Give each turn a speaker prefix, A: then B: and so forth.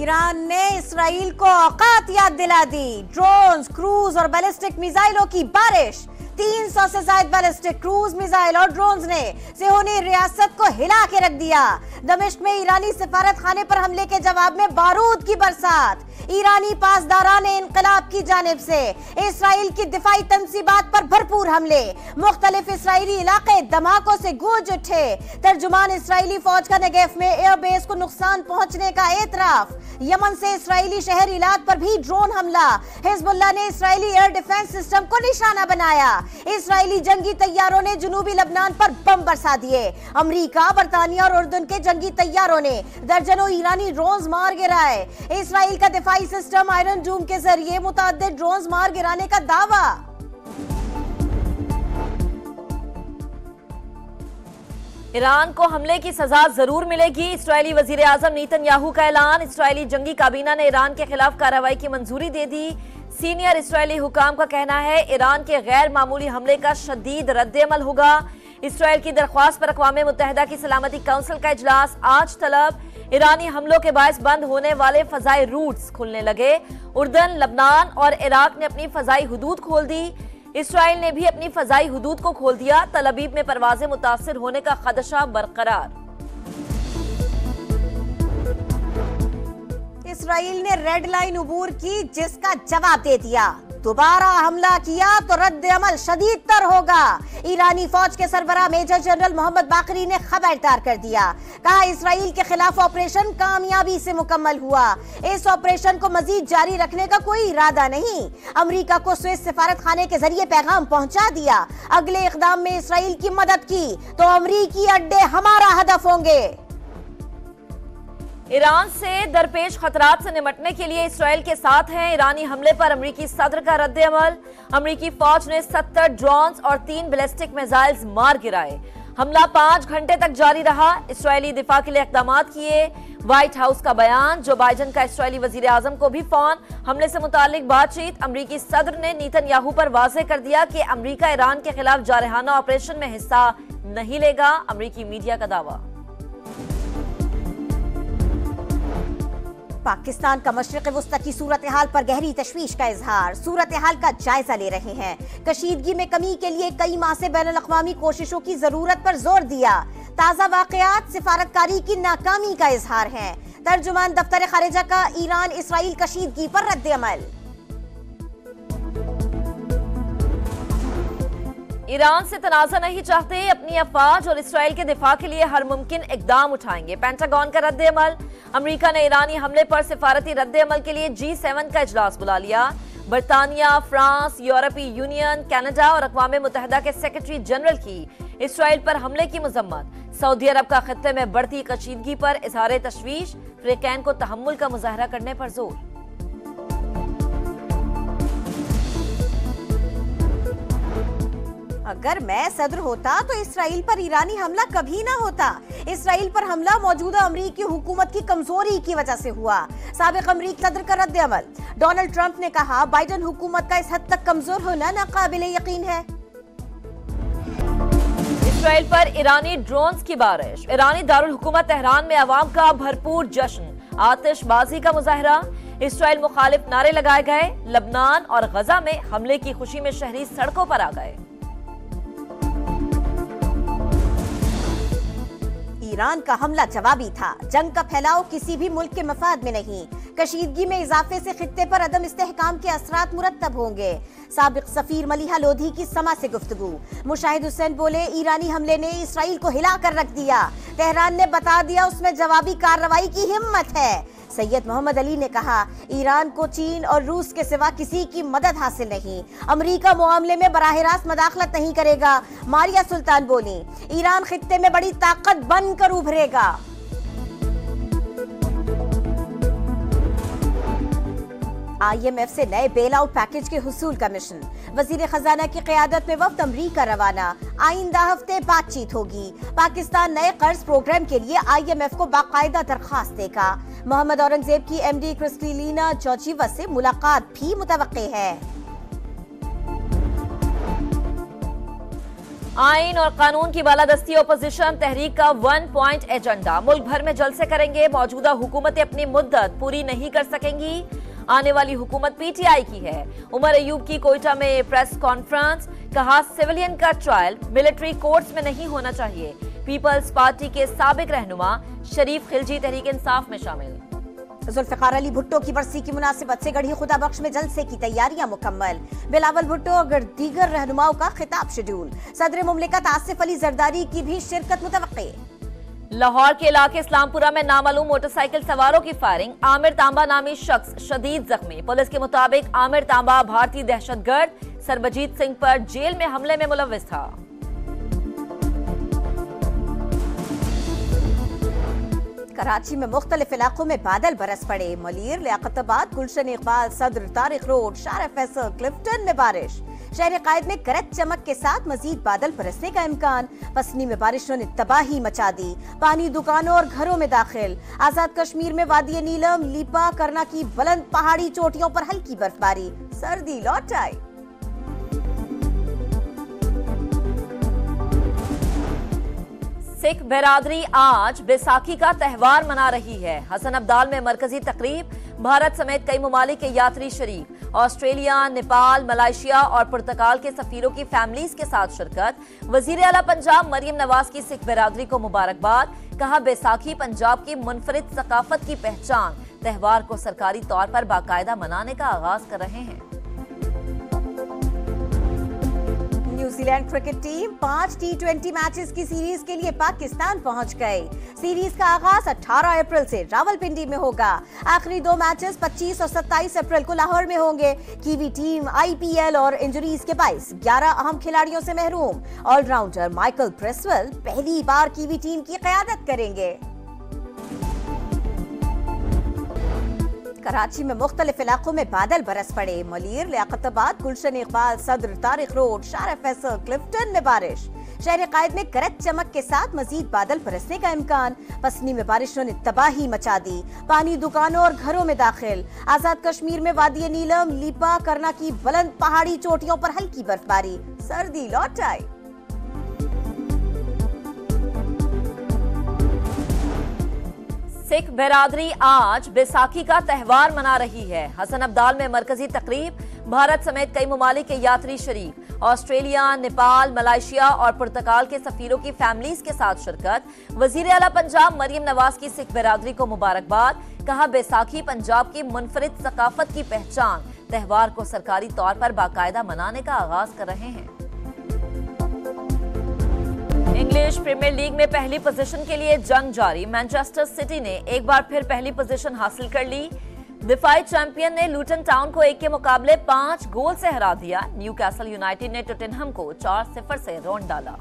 A: Iran ने Israel को औकात याद दिला दी। ड्रोन्स, क्रूज और बैलिस्टिक मिसाइलों की बारिश। 300 से ज्यादा बैलिस्टिक, क्रूज मिसाइल और ड्रोन्स ने सिहोनी रियासत को हिला के रख दिया। दमिश्क में ईरानी सिफारत खाने पर हमले के जवाब में बारूद की बरसात। ईरानी पासदारान इनकलाब की जानिब से इसराइल की दिफाई तंसीबात पर भरपूर हमले। मुख्तलिफ इसराइली इलाके धमाकों से गूंज उठे। तर्जुमान इसराइली फौज का नेगेव में एयरबेस को नुकसान पहुंचने का एतराफ। यमन से इसराइली शहर इलाद पर भी ड्रोन हमला। हिजबुल्लाह ने इसराइली एयर डिफेंस सिस्टम को निशाना बनाया। इसराइली जंगी तैयारों ने जुनूबी लबनान पर बम बरसा दिए। अमेरिका, बरतानिया और उर्दन के जंगी तैयारों ने दर्जनों ईरानी ड्रोन्स मार गिराए। इसराइल का दिफाई सिस्टम आयरन डूम के जरिए मुतअद्दिद ड्रोन्स मार गिराने का दावा।
B: ईरान को हमले की सजा जरूर मिलेगी। इस्राएली वजीर आजम नेतन्याहू का ऐलान। इस्राएली जंगी काबीना ने ईरान के खिलाफ कार्रवाई की मंजूरी दे दी। सीनियर इस्राएली हुकाम का कहना है ईरान के गैर मामूली हमले का शदीद रद्द-ए-अमल होगा। इस्राएल की दरख्वास्त पर अक़वाम मुत्तहिदा की सलामती काउंसिल का इजलास आज तलब। ईरानी हमलों के बायस बंद होने वाले फजाई रूट्स खुलने लगे। उर्दन, लबनान और इराक ने अपनी फजाई हुदूद खोल दी। इसराइल ने भी अपनी फजाई हुदूद को खोल दिया। तल अबीब में परवाजें मुतासिर होने का खदशा बरकरार।
A: इसराइल ने रेड लाइन उबूर की, जिसका जवाब दे दिया। दोबारा हमला किया तो रद्द अमल शदीद तर होगा। ईरानी फौज के सरबराह मेजर जनरल मोहम्मद बाकरी ने खबरदार कर दिया। कहा इसराइल के खिलाफ ऑपरेशन कामयाबी से मुकम्मल हुआ। इस ऑपरेशन को मजीद जारी रखने का कोई इरादा नहीं। अमेरिका को स्विस सिफारत खाने के जरिए पैगाम पहुंचा दिया। अगले इकदाम में इसराइल की मदद की तो अमरीकी अड्डे हमारा हदफ होंगे।
B: ईरान से दरपेश खतरात से निपटने के लिए इसराइल के साथ हैं। ईरानी हमले पर अमरीकी सदर का रद्द-ए-अमल। अमरीकी फौज ने 70 ड्रोन्स और 3 बैलिस्टिक मिसाइल्स मार गिराए। हमला 5 घंटे तक जारी रहा। इसराइली दिफा के लिए इक़दामात किए। व्हाइट हाउस का बयान। जो बाइडन का इसराइली वजीर आजम को भी फोन। हमले से मुतालिक बातचीत। अमरीकी सदर ने नेतन्याहू पर वाज़ेह कर दिया कि अमरीका ईरान के खिलाफ जारहाना ऑपरेशन में हिस्सा नहीं लेगा। अमरीकी मीडिया का दावा।
A: पाकिस्तान का मशरिक़ वुस्ता की सूरत हाल पर गहरी तशवीश का इजहार। सूरत हाल का जायजा ले रहे हैं। कशीदगी में कमी के लिए कई माह से बैनुल अक़वामी कोशिशों की जरूरत पर जोर दिया। ताज़ा वाक़यात सिफारतकारी की नाकामी का इजहार है। तर्जुमान दफ्तर खारिजा का ईरान इसराइल कशीदगी पर रद्द-ए-अमल।
B: ईरान से तनाज़ा नहीं चाहते। अपनी अफवाज और इसराइल के दिफा के लिए हर मुमकिन इकदाम उठाएंगे। पेंटागन का रद्द-ए-अमल। अमेरिका ने ईरानी हमले पर सिफारती रद्द-ए-अमल के लिए G7 का इजलास बुला लिया। बरतानिया, फ्रांस, यूरोपीय यूनियन, कनाडा और अक़वाम मुत्तहिदा के सेक्रेटरी जनरल की इसराइल पर हमले की मजम्मत। सऊदी अरब का खित्ते में बढ़ती कशीदगी पर इजहार तशवीश। फ़रीक़ैन को तहम्मुल का मुज़ाहरा करने पर जोर।
A: अगर मैं सदर होता तो इसराइल पर ईरानी हमला कभी ना होता। इसराइल पर हमला मौजूदा अमरीकी हुकूमत की कमजोरी की वजह से हुआ। साबिक अमरीकी सदर का रद्द-ए-अमल। डोनाल्ड ट्रंप ने कहा बाइडन हुकूमत का इस हद तक कमजोर होना नाकाबिले यकीन है।
B: इसराइल पर ईरानी ड्रोन्स की बारिश। ईरानी दारुल हुकूमत तेहरान में अवाम का भरपूर जश्न। आतिशबाजी का मुजाहरा। इसराइल मुखालिफ नारे लगाए गए। लबनान और गजा में हमले की खुशी में शहरी सड़कों पर आ गए।
A: ईरान का हमला जवाबी था। जंग का फैलाव किसी भी मुल्क के मफाद में नहीं। कशीदगी में इजाफे से खित्ते पर अदम इस्तेहकाम के असरात मुरत्तब होंगे। साबिक सफीर मलिहा लोधी की समा से गुफ्तगू। मुशाहिद हुसैन बोले ईरानी हमले ने इसराइल को हिला कर रख दिया। तेहरान ने बता दिया उसमें जवाबी कार्रवाई की हिम्मत है। सैयद मोहम्मद अली ने कहा ईरान को चीन और रूस के सिवा किसी की मदद हासिल नहीं। अमेरिका मामले में बराह रास्त मदाखलत नहीं करेगा। मारिया सुल्तान बोली ईरान खित्ते में बड़ी ताकत बनकर उभरेगा। IMF से नए बेल आउट पैकेज के हुसूल का मिशन। वजीर खजाना की क़यादत में वफ्द अमरीका रवाना। आइंदा हफ्ते बातचीत होगी। पाकिस्तान नए कर्ज प्रोग्राम के लिए IMF को बाकायदा दरखास्त देगा। मोहम्मद औरंगजेब की MD क्रिस्टलिना जॉर्जिवा से मुलाकात भी मुतवक्के है।
B: आइन और कानून की बालादस्ती ओपोजिशन तहरीक का 1 पॉइंट एजेंडा। मुल्क भर में जलसे करेंगे। मौजूदा हुकूमतें अपनी मुद्दत पूरी नहीं कर सकेंगी। आने वाली हुकूमत पीटीआई की है। उमर अयूब की कोयटा में प्रेस कॉन्फ्रेंस। कहा सिविलियन का ट्रायल मिलिट्री कोर्ट्स में नहीं होना चाहिए। पीपल्स पार्टी के साबिक रहनुमा शरीफ खिलजी तहरीक इंसाफ में शामिल।
A: जुल्फिकार अली भुट्टो की बरसी की मुनासिबत से गढ़ी खुदा बख्श में जलसे की तैयारियां मुकम्मल। बिलावल भुट्टो और दीगर रहनुमाओं का खिताब शेड्यूल। सदर मुमलिकत आसिफ अली जरदारी की भी शिरकत मुतवक्के।
B: लाहौर के इलाके इस्लामपुरा में नामालूम मोटरसाइकिल सवारों की फायरिंग। आमिर तांबा नामी शख्स शदीद जख्मी। पुलिस के मुताबिक आमिर तांबा भारतीय दहशतगर्द सरबजीत सिंह पर जेल में हमले में मुलव्विस था।
A: कराची में मुख्तलिफ इलाकों में बादल बरस पड़े। मलीर, लियाकताबाद, गुलशन इकबाल, सदर, तारिक रोड, शारा फैसल, क्लिफ्टन में बारिश। शहर कायद में गरज चमक के साथ मजीद बादल बरसने का इम्कान। पसनी में बारिशों ने तबाही मचा दी। पानी दुकानों और घरों में दाखिल। आजाद कश्मीर में वादी नीलम, लीपा, करना की बुलंद पहाड़ी चोटियों पर हल्की बर्फबारी। सर्दी लौट आई।
B: सिख बिरादरी आज बैसाखी का त्यौहार मना रही है। हसन अब्दाल में मरकजी तकरीब। भारत समेत कई ममालिक के यात्री शरीक। ऑस्ट्रेलिया, नेपाल, मलेशिया और पुर्तगाल के सफीरों की फैमिलीज के साथ शिरकत। वजीर आला पंजाब मरियम नवाज की सिख बिरादरी को मुबारकबाद। कहा बैसाखी पंजाब की मुनफरिद सकाफत की पहचान। त्यौहार को सरकारी तौर पर बाकायदा मनाने का आगाज कर रहे हैं।
A: New Zealand cricket team 5 T20 matches की सीरीज के लिए पाकिस्तान पहुंच गई। सीरीज का आगाज 18 अप्रैल से रावलपिंडी में होगा। आखिरी 2 मैचेस 25 और 27 अप्रैल को लाहौर में होंगे। कीवी टीम IPL और इंजरीज के बाइस 11 अहम खिलाड़ियों से महरूम। ऑलराउंडर माइकल ब्रेसवेल पहली बार कीवी टीम की क़यादत करेंगे। कराची में मुख्तलिफ इलाकों में बादल बरस पड़े। मलीर, लियाकताबाद, गुलशन इकबाल, सदर, तारिक रोड, शारा फैसल, क्लिफ्टन में बारिश। शहर कायद में गरज चमक के साथ मजीद बादल बरसने का इम्कान। पसनी में बारिशों ने तबाही मचा दी। पानी दुकानों और घरों में दाखिल। आजाद कश्मीर में वादी नीलम, लीपा, करना की बुलंद पहाड़ी चोटियों पर हल्की बर्फबारी। सर्दी लौट आई।
B: सिख बिरादरी आज बैसाखी का त्यौहार मना रही है। हसन अब्दाल में मरकजी तकरीब। भारत समेत कई ममालिक के यात्री शरीक। ऑस्ट्रेलिया, नेपाल, मलेशिया और पुर्तगाल के सफीरों की फैमिलीज के साथ शिरकत। वजीर आला पंजाब मरियम नवाज की सिख बिरादरी को मुबारकबाद। कहा बैसाखी पंजाब की मुनफरिद सकाफत की पहचान। त्यौहार को सरकारी तौर पर बाकायदा मनाने का आगाज कर रहे हैं। इंग्लिश प्रीमियर लीग में पहली पोजीशन के लिए जंग जारी। मैनचेस्टर सिटी ने एक बार फिर पहली पोजीशन हासिल कर ली। दिफाई चैंपियन ने लूटन टाउन को 1 के मुकाबले 5 गोल से हरा दिया। न्यूकैसल यूनाइटेड ने टॉटनहम को 4-0 से रौंद डाला।